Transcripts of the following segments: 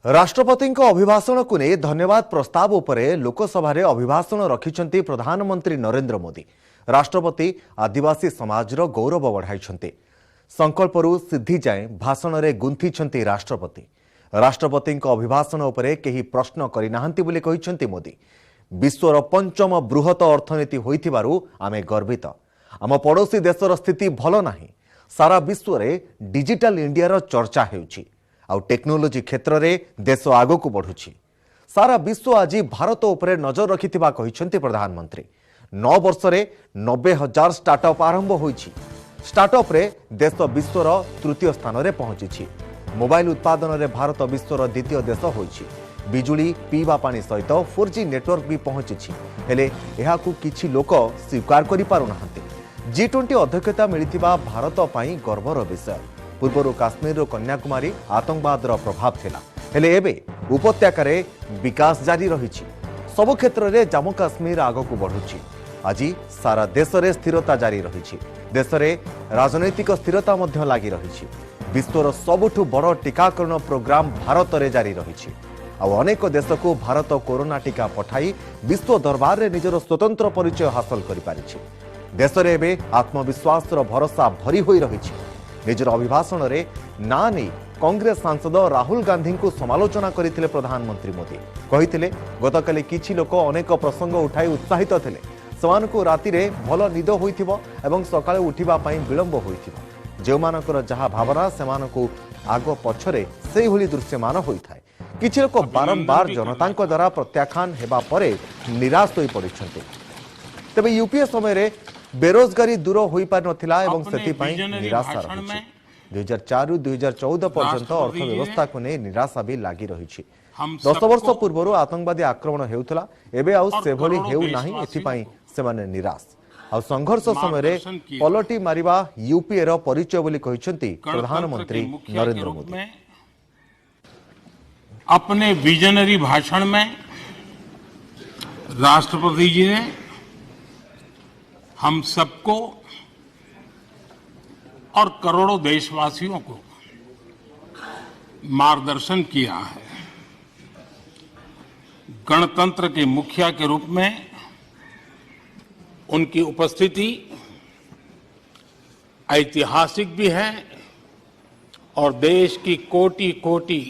राष्ट्रपति अभिभाषण को नहीं धन्यवाद प्रस्ताव उपरे लोकसभा रे अभिभाषण रखिछंती प्रधानमंत्री नरेंद्र मोदी। राष्ट्रपति आदिवासी समाजर गौरव बढ़ाई संकल्परू सिद्धि जाए भाषण रे गुंथी राष्ट्रपति। राष्ट्रपति अभिभाषण उपरे केही प्रश्न करिनाहंती बोली कहिछंती मोदी। विश्वर पंचम बृहत अर्थनीति होइथिबारु आमे गर्वित। आम पड़ोसी देशर स्थिति भल नाही। सारा विश्व रे डिजिटल इंडिया चर्चा हेउछि। आउ टेक्नोलोजी क्षेत्र रे देश आगो बढ़ुछि। सारा विश्व आज भारत उपरे नजर रखिथिबा कहिछंती प्रधानमंत्री। 9 वर्ष रे 90,000 स्टार्टअप आरंभ होइछि। स्टार्टअप रे देश विश्वर तृतीय स्थान रे पहुंचिछि। मोबाइल उत्पादन रे भारत विश्वर द्वितीय देश होइछि। बिजुली पीवा पानी सहित 4G नेटवर्क भी पहुंचिछि। हेले एहाकू किछि लोक स्वीकार करि पारु नाहंती। G20 अध्यक्षता मिलिथिबा भारत पई गर्वर विषय। पूर्वर काश्मीर कन्याकुमारी आतंकवाद प्रभाव थिला, हेले एबे उपत्यका रे विकास जारी रहिछि। सब क्षेत्र रे जम्मू काश्मीर आगकू बढ़ुछि। आज सारा देश रे स्थिरता जारी रहिछि। देश रे राजनैतिक स्थिरता मध्य लागि रहिछि। विश्वर सबुठु बड़ टीकाकरण प्रोग्राम भारत रे जारी रहिछि। आउ अनेक देश को भारत कोरोना टीका पठाई विश्व दरबार रे निजर स्वतंत्र परिचय हासिल करि पारिछि। देश रे एबे आत्मविश्वास रो भरोसा भरी होई रहिछि। निजर अभिभाषण रे ना नहीं कांग्रेस सांसद राहुल गांधी को समालोचना करथिले प्रधानमंत्री मोदी। कहिथिले गतकाली किछि लोक अनेक प्रसंग उठाई उत्साहित थिले। समानको राति रे भल निद होइथिबो एवं सकाळे उठिबा पई विलंब होइथिबो। जे मानकर जहा भावना सेमानको आगो पछरे सेही होली दृश्यमान होइथाय। किछि लोक बारंबार जनताଙ୍କ द्वारा प्रत्याख्यान हेबा परे निराश होई पड़िछन्ते। तबे यूपीए समय रे बेरोजगारी दूर होई पार नथिला एवं सेति पई निराशा रहिछि। 2004 रु 2014 पर्यंत अर्थव्यवस्था को नै निराशा भी लागि रहिछि। 10 वर्ष पूर्व आतंकवादी आक्रमण हेउथला, एबे आउ सेभली हेउ नाही। एथि पई सेमाने निराश। आ संघर्ष समय रे पलटी मारिबा यूपीए रो परिचय बोली कहिसंती प्रधानमंत्री नरेंद्र मोदी। अपने विजनरी भाषण में राष्ट्रपति जी ने हम सबको और करोड़ों देशवासियों को मार्गदर्शन किया है। गणतंत्र के मुखिया के रूप में उनकी उपस्थिति ऐतिहासिक भी है और देश की कोटि कोटि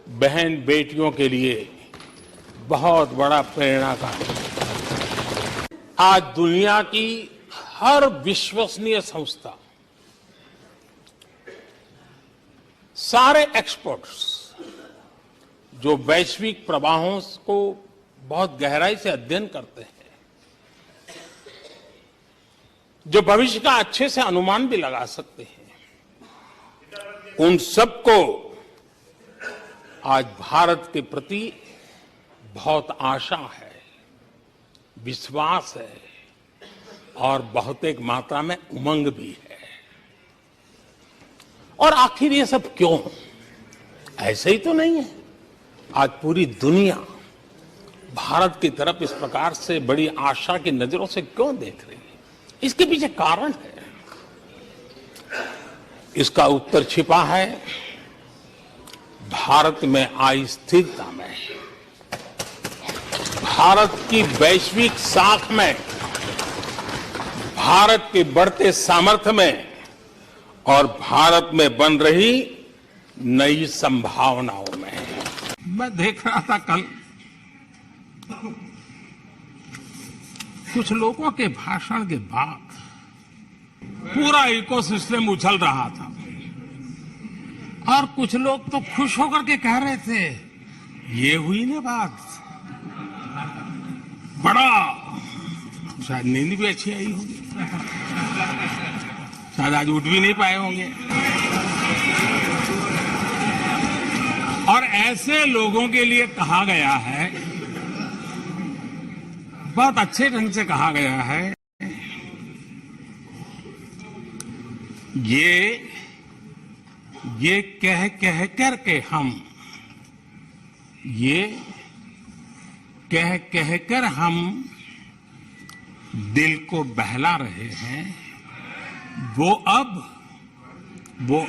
बहन बेटियों के लिए बहुत बड़ा प्रेरणा का है। आज दुनिया की हर विश्वसनीय संस्था, सारे एक्सपर्ट्स जो वैश्विक प्रवाहों को बहुत गहराई से अध्ययन करते हैं, जो भविष्य का अच्छे से अनुमान भी लगा सकते हैं, उन सबको आज भारत के प्रति बहुत आशा है, विश्वास है और बहुत एक मात्रा में उमंग भी है। और आखिर ये सब क्यों? ऐसे ही तो नहीं है। आज पूरी दुनिया भारत की तरफ इस प्रकार से बड़ी आशा की नजरों से क्यों देख रही है? इसके पीछे कारण है। इसका उत्तर छिपा है भारत में आई स्थिरता में, भारत की वैश्विक साख में, भारत के बढ़ते सामर्थ्य में और भारत में बन रही नई संभावनाओं में। मैं देख रहा था कल कुछ लोगों के भाषण के बाद पूरा इकोसिस्टम उछल रहा था और कुछ लोग तो खुश होकर के कह रहे थे, ये हुई ना बात, बड़ा शायद नींद भी अच्छी आई होगी, शायद आज उठ भी नहीं पाए होंगे। और ऐसे लोगों के लिए कहा गया है, बहुत अच्छे ढंग से कहा गया है, ये कह कर हम दिल को बहला रहे हैं। वो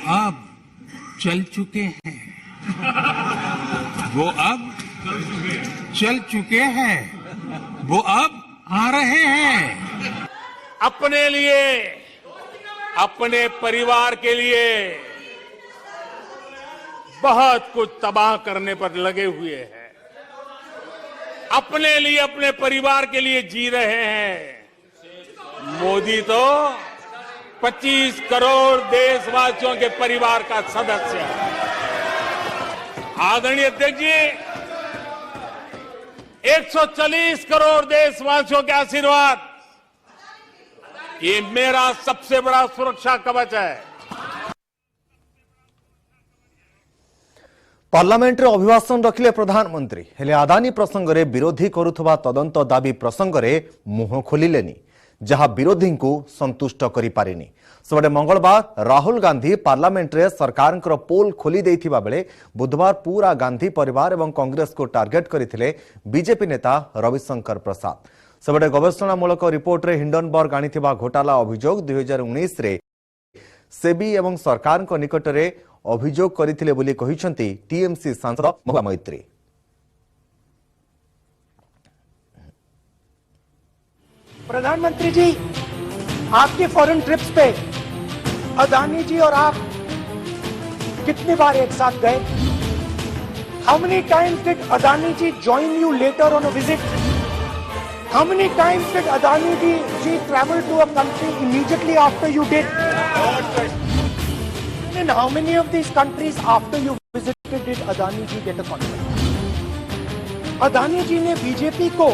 अब चल चुके हैं। वो अब चल चुके हैं, वो अब आ रहे हैं। अपने लिए, अपने परिवार के लिए बहुत कुछ तबाह करने पर लगे हुए हैं। अपने लिए, अपने परिवार के लिए जी रहे हैं। मोदी तो 25 करोड़ देशवासियों के परिवार का सदस्य है। आदरणीय अध्यक्ष जी, 140 करोड़ देशवासियों के आशीर्वाद, ये मेरा सबसे बड़ा सुरक्षा कवच है। पार्लियामेंट रे अभिभाषण रखिले प्रधानमंत्री हेले अदानी प्रसंग रे विरोधी करुथबा तदंत दाबी प्रसंग रे मुह खोलिलेनी, जहां विरोधी को संतुष्ट करि पारिनी। सेबडे मंगलवार राहुल गांधी पार्लियामेंट रे सरकार पोल खोली देथिबा बेले बुधवार पूरा गांधी परिवार एवं कांग्रेस को टार्गेट करथिले बीजेपी नेता रविशंकर प्रसाद। सेबडे गवेषणामूलक रिपोर्ट रे हिंडनबर्ग आनिथिबा घोटाला अभियोग 2019 रे सेबी एवं सरकार निकट रे अभियोग करथिले बोली कहिसंती टीएमसी सांसद महुआ मैत्री। प्रधानमंत्री जी, आपके फॉरेन ट्रिप्स पे अदानी जी और आप कितनी बार एक साथ गए? How many times did Adani ji join you later on a visit? How many times did Adani ji travel to a country immediately after you did? In how many of these countries after you visited did Adani ji get a contract? Adani ji ने BJP को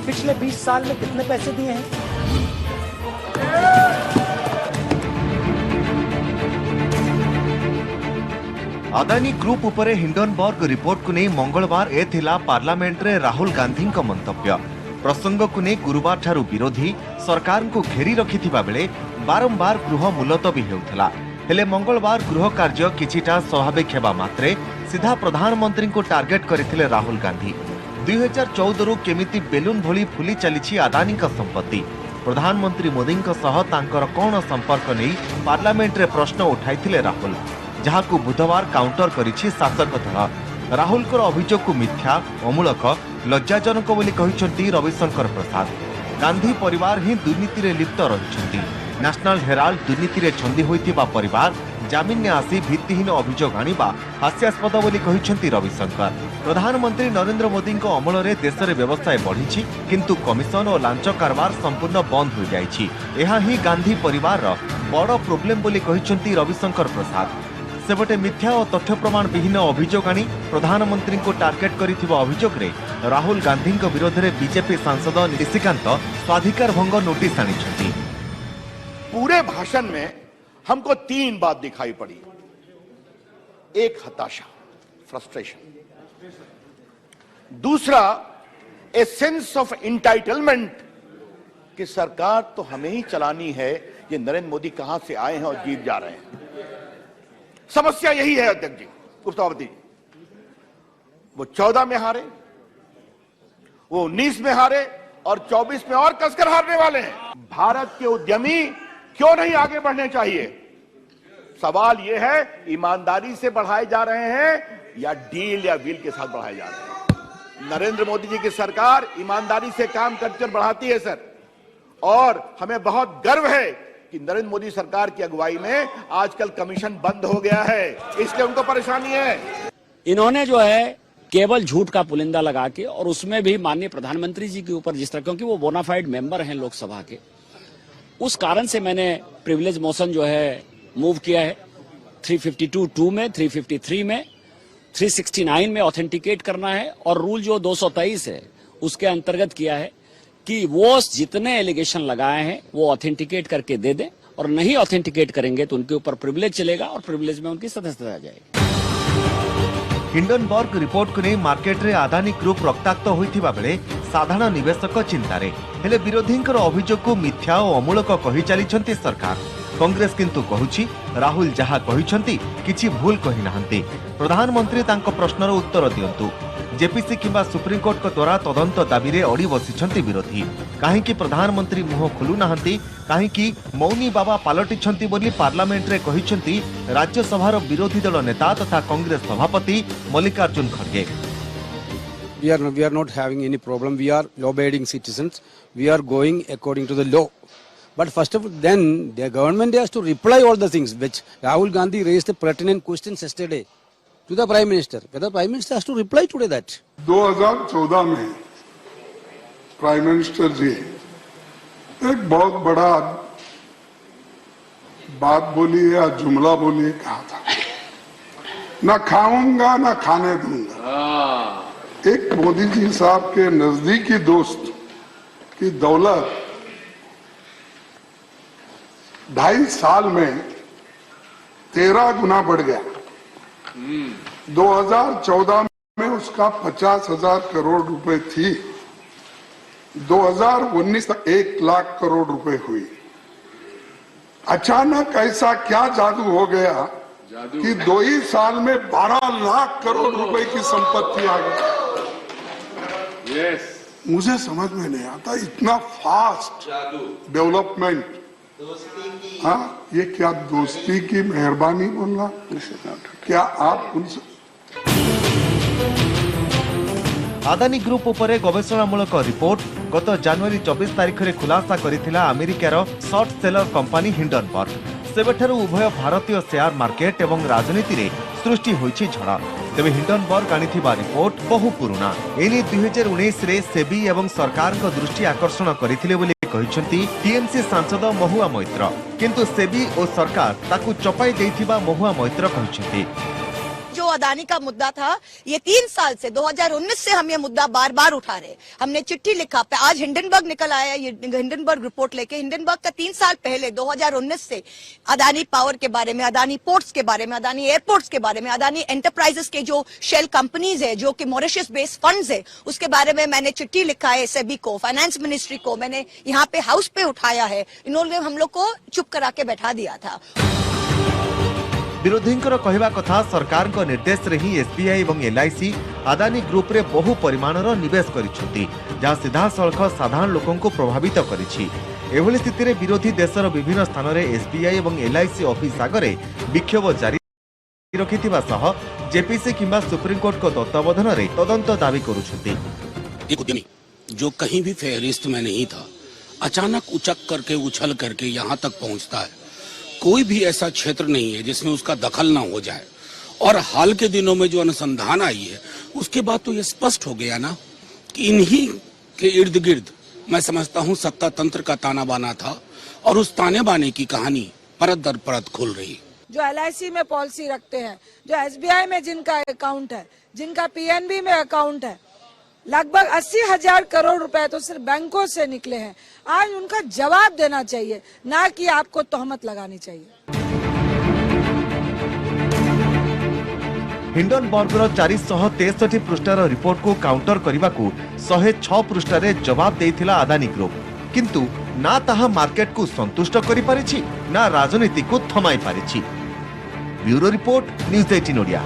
पिछले 20 साल में कितने पैसे दिए हैं? Adani group उपरे हिंडनबर्ग रिपोर्ट को नहीं मंगलवार ए थिला पार्लियामेंट रे राहुल गांधी का मंतव्य। प्रसंग को नहीं गुरुवार ठारू विरोधी सरकार को घेरी रखिथिबा बेले बारंबार गृह मुलतवी हेउथला। हेले मंगलवार गृह कार्य किछिटा स्वाभाविक हेबा मात्रे सीधा प्रधानमंत्री को टार्गेट करथिले राहुल गांधी। 2014 रु केमिति बेलून भली फुली चलीछि अदानी का संपत्ति, प्रधानमंत्री मोदी सह तांकर कौन संपर्क नहीं पार्लियामेंट रे प्रश्न उठाइथिले राहुल, जहाकू बुधवार काउंटर करिछि शासक दल। राहुल को अभियोग को मिथ्या, अमूलक, लज्जाजनक बोली कहिसंती रविशंकर प्रसाद। गांधी परिवार ही दुर्नीति रे लिप्त रहिसंती। नेशनल हेराल्ड दुर्नीति रे छंदी होइथिबा परिवार जामिन ने आसी भित्तिहीन अभियोग आनिबा हास्यास्पद बोली कहिसंती रविशंकर। प्रधानमंत्री नरेंद्र मोदी अमल रे देश रे व्यवस्था बढ़ी किंतु कमिशन और लांच कारबार संपूर्ण बंद हो जाइछि। एहा ही गांधी परिवार रो बड़ प्रोब्लेम बोली कहिसंती रविशंकर प्रसाद। सेबटे मिथ्या और तथ्य प्रमाण विहीन अभियोग आनी प्रधानमंत्री को टार्गेट करिथिबा अभियोग रे राहुल गांधी विरोध में बीजेपी सांसद निशिकांत स्वाधिकार भंग नोटिस आनिछंती। पूरे भाषण में हमको 3 बात दिखाई पड़ी। एक, हताशा, फ्रस्ट्रेशन। दूसरा, ए सेंस ऑफ इंटाइटलमेंट कि सरकार तो हमें ही चलानी है, ये नरेंद्र मोदी कहां से आए हैं और जीत जा रहे हैं। समस्या यही है अध्यक्ष जी, गुप्तावती। वो 14 में हारे, वो 19 में हारे और 24 में और कसकर हारने वाले हैं। भारत के उद्यमी क्यों नहीं आगे बढ़ने चाहिए? सवाल यह है, ईमानदारी से बढ़ाए जा रहे हैं या डील या व्हील के साथ बढ़ाए जा रहे हैं? नरेंद्र मोदी जी की सरकार ईमानदारी से काम करती और बढ़ाती है सर, और हमें बहुत गर्व है कि नरेंद्र मोदी सरकार की अगुवाई में आजकल कमीशन बंद हो गया है, इसलिए उनको परेशानी है। इन्होंने जो है केवल झूठ का पुलिंदा लगा के, और उसमें भी माननीय प्रधानमंत्री जी के ऊपर जिस तरह, क्योंकि वो बोनाफाइड मेंबर हैं लोकसभा के, उस कारण से मैंने प्रिविलेज मोशन जो है मूव किया है 352(2) में, 353 में, 369 में ऑथेंटिकेट करना है, और रूल जो 223 है उसके अंतर्गत किया है कि वो जितने एलिगेशन लगाए हैं वो ऑथेंटिकेट करके दे दें, और नहीं ऑथेंटिकेट करेंगे तो उनके ऊपर प्रिविलेज चलेगा और प्रिविलेज में उनकी सदस्यता आ जाएगी। हिंडनबर्ग रिपोर्ट को नहीं मार्केट रे अदानी ग्रुप रक्ताक्त होइथिबा बेले साधारण निवेशक चिंतारे, हेले विरोधी अभियोग को मिथ्या और अमूलक कहि चलीछंती सरकार। कांग्रेस किंतु कहुछि राहुल जहा कहिछंती किछि भूल कहि नाहंती। प्रधानमंत्री तांको प्रश्नर उत्तर दियंतु। जेपीसी किंबा सुप्रीमकोर्ट को द्वारा तदंत दाबी रे अड़ी बसिछंती विरोधी। काहेकि प्रधानमंत्री मुह खोलु नाहंती, काहेकि मौनी बाबा पालटिछंती बोली पार्लियामेंट रे कहिछंती राज्यसभार विरोधी दल नेता तथा कांग्रेस सभापति मल्लिकार्जुन खड़गे। We are not having any problem. We are law-abiding citizens. We are going according to the law. But first of all, then the government has to reply all the things which Rahul Gandhi raised the pertinent questions yesterday to the Prime Minister. Whether Prime Minister has to reply today that. 2014 में prime minister जी एक बहुत बड़ा बात बोली या जुमला बोली, कहा था ना खाऊंगा ना खाने दूंगा। एक मोदी जी साहब के नजदीकी दोस्त की दौलत 2.5 साल में 13 गुना बढ़ गया। 2014 में उसका 50,000 करोड़ रुपए थी, 2019 तक 1 लाख करोड़ रुपए हुई। अचानक ऐसा क्या जादू हो गया कि 2 ही साल में 12 लाख करोड़ रुपए की संपत्ति आ गई। मुझे समझ में नहीं आता, इतना फास्ट डेवलपमेंट। हाँ, ये क्या दोस्ती की मेहरबानी बोलना? क्या आप उनसे आदानी ग्रुप उपरे गवेषणामूलक रिपोर्ट गत जनवरी 24 तारिख में खुलासा करिथिला अमेरिकार शॉर्ट सेलर कंपनी हिंडनबर्ग। सेबेठारु उभय भारतीय शेयर मार्केट एवं राजनीति रे सृष्टि होइछि झड़। तेबे हिंडनबर्ग आनिथिबा रिपोर्ट बहु पुराना। एनी 2019 रे सेबी एवं सरकार को दृष्टि आकर्षण करिथिले बोली कहिसंती टीएमसी सांसद महुआ मैत्र, किंतु सेबी और सरकार ताकू चपाई देइथिबा महुआ मैत्र कहिसंती। जो अदानी का मुद्दा था, ये 3 साल से 2019 से हम ये मुद्दा बार बार उठा रहे। हमने चिट्ठी लिखा, आज हिंडनबर्ग निकल आया, ये हिंडनबर्ग रिपोर्ट लेके। हिंडनबर्ग का 3 साल पहले 2019 से अदानी पावर के बारे में, अदानी पोर्ट्स के बारे में, अदानी एयरपोर्ट्स के बारे में, अदानी एंटरप्राइजेस के जो शेल कंपनीज है, जो कि मॉरिशस बेस्ड फंड्स है, उसके बारे में मैंने चिट्ठी लिखा है सेबी को, फाइनेंस मिनिस्ट्री को। मैंने यहाँ पे हाउस पे उठाया है। इन्होंने हम लोग को चुप करा के बैठा दिया था। विरोधींकर कहवा कथा सरकार को निर्देश रे ही एसबीआई एवं एलआईसी अदानी ग्रुप रे बहु परिमाणर निवेश करिसेंती, जहां सीधा सड़क साधारण लोकों को प्रभावित करिछि। एभली स्थिति रे विरोधी देशर विभिन्न स्थान रे एसबीआई एवं एलआईसी ऑफिस आगरे विक्षोभ जारी रखिथिबा सह जेपीसी किंबा सुप्रीम कोर्ट को तत्वावधान रे तदंत दाबी करुछंती। एक उद्यमी जो कहीं भी फेहरिस्त में नहीं था, अचानक उचक करके उछल करके यहाँ तक पहुँचता है। कोई भी ऐसा क्षेत्र नहीं है जिसमें उसका दखल ना हो जाए। और हाल के दिनों में जो अनुसंधान आई है, उसके बाद तो ये स्पष्ट हो गया ना कि इन्हीं के इर्द गिर्द मैं समझता हूँ सत्ता तंत्र का ताना बाना था, और उस ताने बाने की कहानी परत दर परत खुल रही। जो एलआईसी में पॉलिसी रखते हैं, जो एसबीआई में जिनका अकाउंट है, जिनका पीएनबी में अकाउंट है, लगभग 80,000 करोड़ रुपए तो सिर्फ बैंकों से निकले हैं। आज उनका जवाब देना चाहिए, ना कि आपको तोहमत लगानी चाहिए। हिंडनबर्गर 463 पृष्ठार रिपोर्ट को काउंटर करने को 106 पृष्ठार जवाब देथिला अदानी ग्रुप, किंतु ना ताहा मार्केट को संतुष्ट करि पारिछि, ना राजनीति को थमाई पारिछि। Bureau report, news 18 Odia.